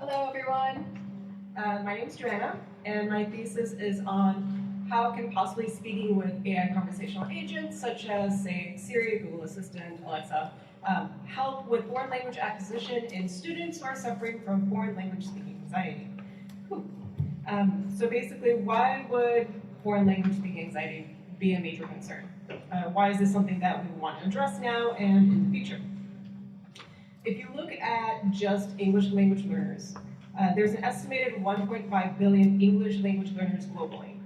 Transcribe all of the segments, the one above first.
Hello, everyone. My name is Joanna, and my thesis is on how can possibly speaking with AI conversational agents, such as, say, Siri, Google Assistant, Alexa, help with foreign language acquisition in students who are suffering from foreign language speaking anxiety. So basically, why would foreign language speaking anxiety be a major concern? Why is this something that we want to address now and in the future? If you look at just English language learners, there's an estimated 1.5 billion English language learners globally.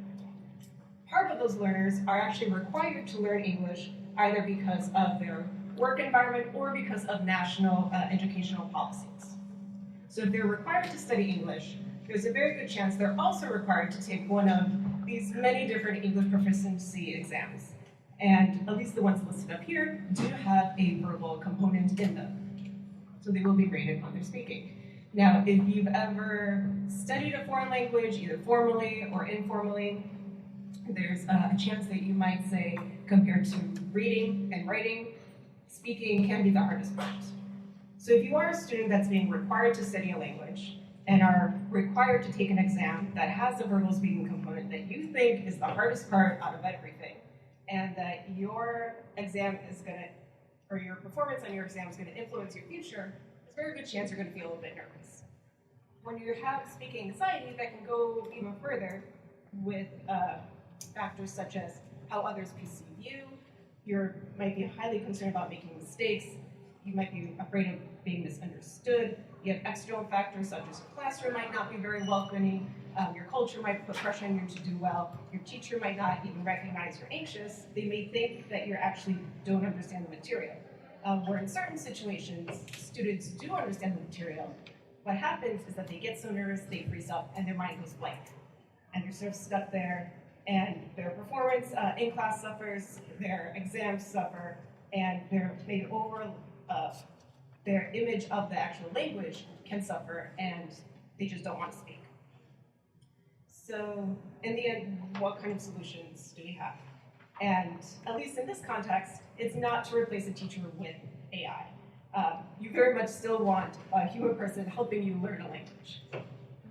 Part of those learners are actually required to learn English either because of their work environment or because of national educational policies. So if they're required to study English, there's a very good chance they're also required to take one of these many different English proficiency exams. And at least the ones listed up here do have a verbal component in them. So they will be graded on their speaking. Now, if you've ever studied a foreign language, either formally or informally, there's a chance that you might say, compared to reading and writing, speaking can be the hardest part. So if you are a student that's being required to study a language and are required to take an exam that has a verbal speaking component that you think is the hardest part out of everything, and that your exam is going to, or your performance on your exam is going to influence your future, there's a very good chance you're going to feel a little bit nervous. When you have speaking anxiety, that can go even further with factors such as how others perceive you. You might be highly concerned about making mistakes. You might be afraid of being misunderstood. You have external factors such as your classroom might not be very welcoming. Your culture might put pressure on you to do well. Your teacher might not even recognize you're anxious. They may think that you actually don't understand the material. Where in certain situations, students do understand the material. What happens is that they get so nervous, they freeze up, and their mind goes blank. And they're sort of stuck there, and their performance in class suffers, their exams suffer, and their image of the actual language can suffer, and they just don't want to speak. So in the end, what kind of solutions do we have? And at least in this context, it's not to replace a teacher with AI. You very much still want a human person helping you learn a language.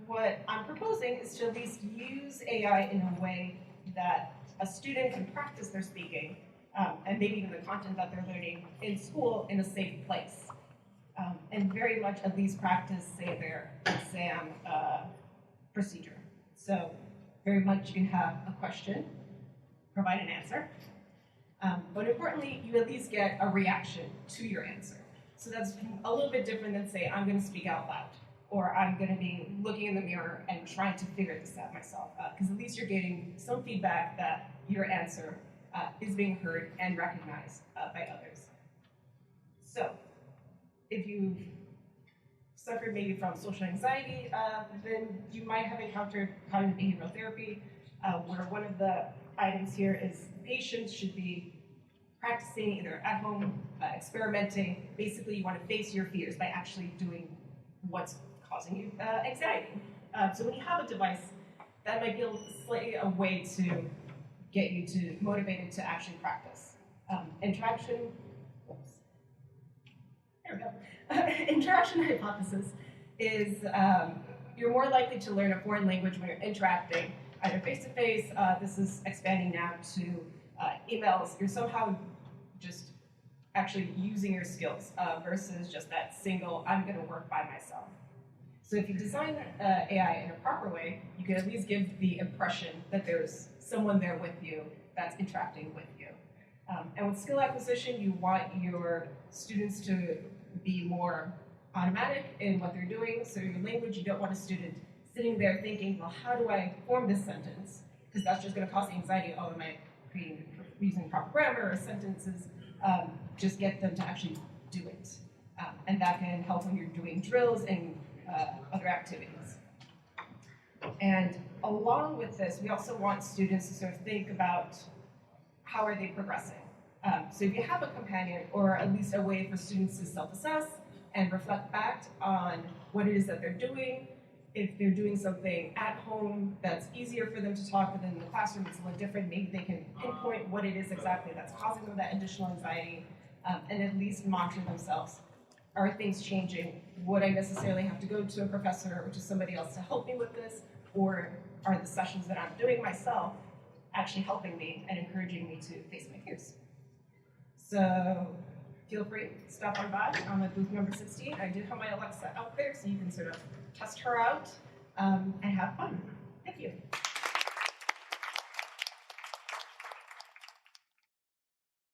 What I'm proposing is to at least use AI in a way that a student can practice their speaking, and maybe even the content that they're learning in school in a safe place. And very much at least practice, say, their exam procedure. So very much you can have a question, provide an answer, but importantly, you at least get a reaction to your answer. So that's a little bit different than, say, I'm going to speak out loud, or I'm going to be looking in the mirror and trying to figure this out myself, because at least you're getting some feedback that your answer is being heard and recognized by others. So if you've suffered maybe from social anxiety, then you might have encountered cognitive behavioral therapy, where one of the items here is patients should be practicing either at home, experimenting. Basically, you want to face your fears by actually doing what's causing you anxiety. So when you have a device, that might be slightly a way to get you to motivated to actually practice. Interaction hypothesis is you're more likely to learn a foreign language when you're interacting, either face-to-face. This is expanding now to emails. You're somehow just actually using your skills versus just that single, I'm going to work by myself. So if you design AI in a proper way, you can at least give the impression that there's someone there with you that's interacting with you. And with skill acquisition, you want your students to be more automatic in what they're doing. So your language, you don't want a student sitting there thinking, well, how do I form this sentence? Because that's just going to cause anxiety. Oh, am I using proper grammar or sentences? Just get them to actually do it. And that can help when you're doing drills and other activities. And along with this, we also want students to sort of think about how are they progressing. So if you have a companion, or at least a way for students to self-assess and reflect back on what it is that they're doing, if they're doing something at home that's easier for them to talk, but then in the classroom it's a little different, maybe they can pinpoint what it is exactly that's causing them that additional anxiety, and at least monitor themselves are things changing? Would I necessarily have to go to a professor or to somebody else to help me with this? Or are the sessions that I'm doing myself actually helping me and encouraging me to face my fears? So feel free, stop on by. I'm at booth number 16. I do have my Alexa out there, so you can sort of test her out and have fun. Thank you.